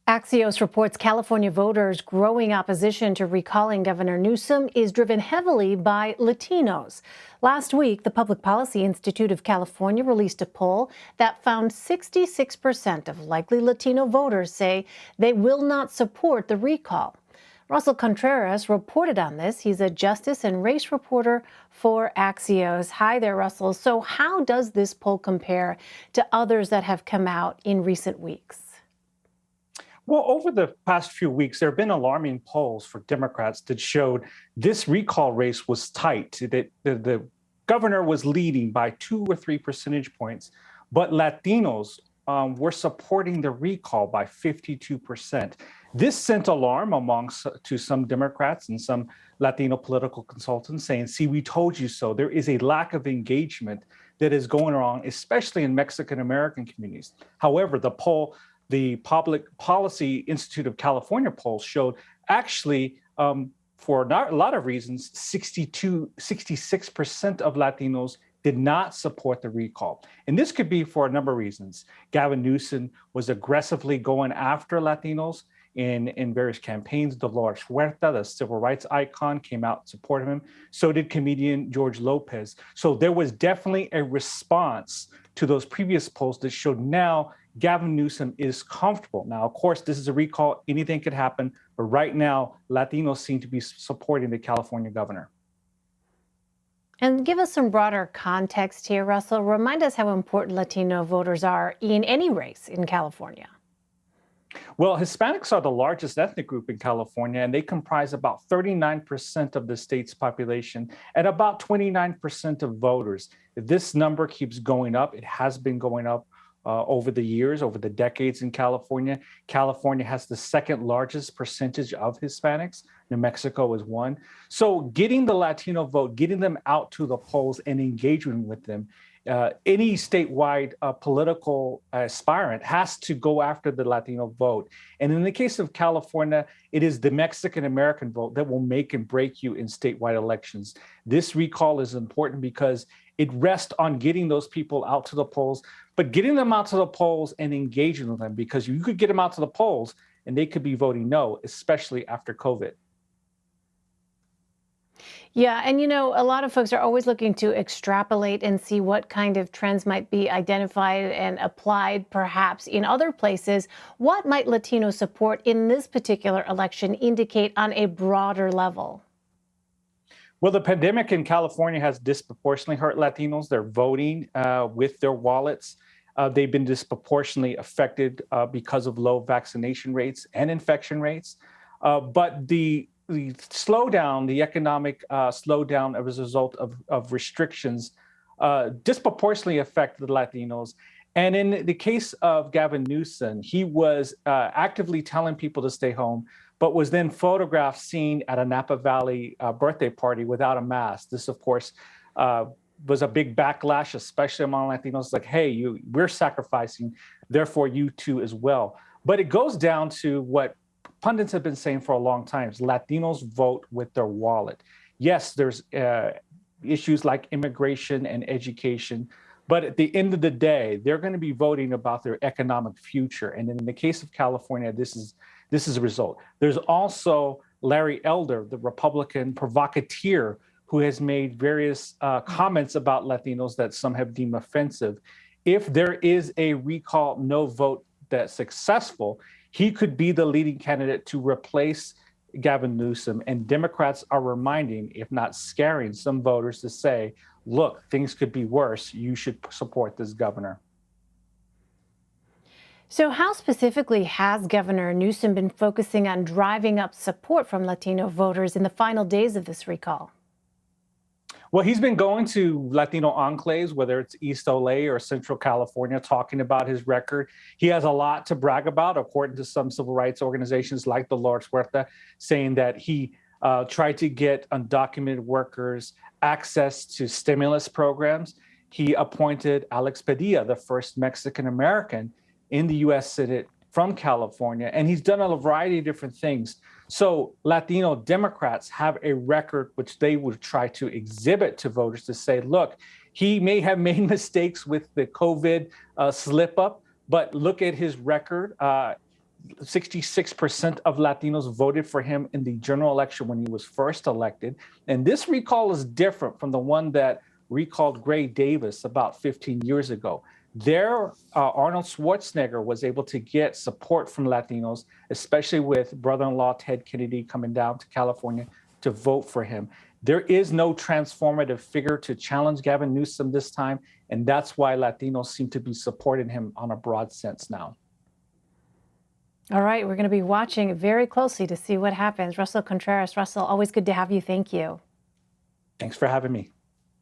Axios reports California voters' growing opposition to recalling Governor Newsom is driven heavily by Latinos. Last week, the Public Policy Institute of California released a poll that found 66% of likely Latino voters say they will not support the recall. Russell Contreras reported on this. He's a justice and race reporter for Axios. Hi there, Russell. So how does this poll compare to others that have come out in recent weeks? Well, over the past few weeks, there have been alarming polls for Democrats that showed this recall race was tight, that the governor was leading by 2 or 3 percentage points, but Latinos were supporting the recall by 52%. This sent alarm to some Democrats and some Latino political consultants saying, see, we told you so. There is a lack of engagement that is going on, especially in Mexican-American communities. However, the Public Policy Institute of California poll showed actually, for a lot of reasons, 66% of Latinos did not support the recall. And this could be for a number of reasons. Gavin Newsom was aggressively going after Latinos in various campaigns. Dolores Huerta, the civil rights icon, came out and supported him. So did comedian George Lopez. So there was definitely a response to those previous polls that showed now Gavin Newsom is comfortable. Now, of course, this is a recall. Anything could happen. But right now, Latinos seem to be supporting the California governor. And give us some broader context here, Russell. Remind us how important Latino voters are in any race in California. Well, Hispanics are the largest ethnic group in California, and they comprise about 39% of the state's population and about 29% of voters. If this number keeps going up, it has been going up over the years, over the decades in California. California has the second largest percentage of Hispanics. New Mexico is one. So getting the Latino vote, getting them out to the polls and engaging with them, any statewide political aspirant has to go after the Latino vote. And in the case of California, it is the Mexican-American vote that will make and break you in statewide elections. This recall is important because it rests on getting those people out to the polls, but getting them out to the polls and engaging with them, because you could get them out to the polls and they could be voting no, especially after COVID. Yeah, and a lot of folks are always looking to extrapolate and see what kind of trends might be identified and applied perhaps in other places. What might Latino support in this particular election indicate on a broader level? Well, the pandemic in California has disproportionately hurt Latinos. They're voting with their wallets. They've been disproportionately affected because of low vaccination rates and infection rates. But the slowdown, the economic slowdown as a result of restrictions disproportionately affected the Latinos. And in the case of Gavin Newsom, he was actively telling people to stay home, but was then photographed seen at a Napa Valley birthday party without a mask. This, of course, was a big backlash, especially among Latinos, like, hey, we're sacrificing, therefore you too as well. But it goes down to what pundits have been saying for a long time: Latinos vote with their wallet. Yes, there's issues like immigration and education, but at the end of the day, they're going to be voting about their economic future. And in the case of California, this is a result. There's also Larry Elder, the Republican provocateur, who has made various comments about Latinos that some have deemed offensive. If there is a recall no vote that's successful, he could be the leading candidate to replace Gavin Newsom. And Democrats are reminding, if not scaring, some voters to say, look, things could be worse. You should support this governor. So how specifically has Governor Newsom been focusing on driving up support from Latino voters in the final days of this recall? Well, he's been going to Latino enclaves, whether it's East LA or Central California, talking about his record. He has a lot to brag about, according to some civil rights organizations like Dolores Huerta, saying that he tried to get undocumented workers access to stimulus programs. He appointed Alex Padilla, the first Mexican-American in the U.S. Senate from California, and he's done a variety of different things. So Latino Democrats have a record which they would try to exhibit to voters to say, look, he may have made mistakes with the COVID slip up, but look at his record. 66% of Latinos voted for him in the general election when he was first elected. And this recall is different from the one that recalled Gray Davis about 15 years ago. There, Arnold Schwarzenegger was able to get support from Latinos, especially with brother-in-law Ted Kennedy coming down to California to vote for him. There is no transformative figure to challenge Gavin Newsom this time, and that's why Latinos seem to be supporting him on a broad sense now. All right, we're going to be watching very closely to see what happens. Russell Contreras. Russell, always good to have you. Thank you. Thanks for having me.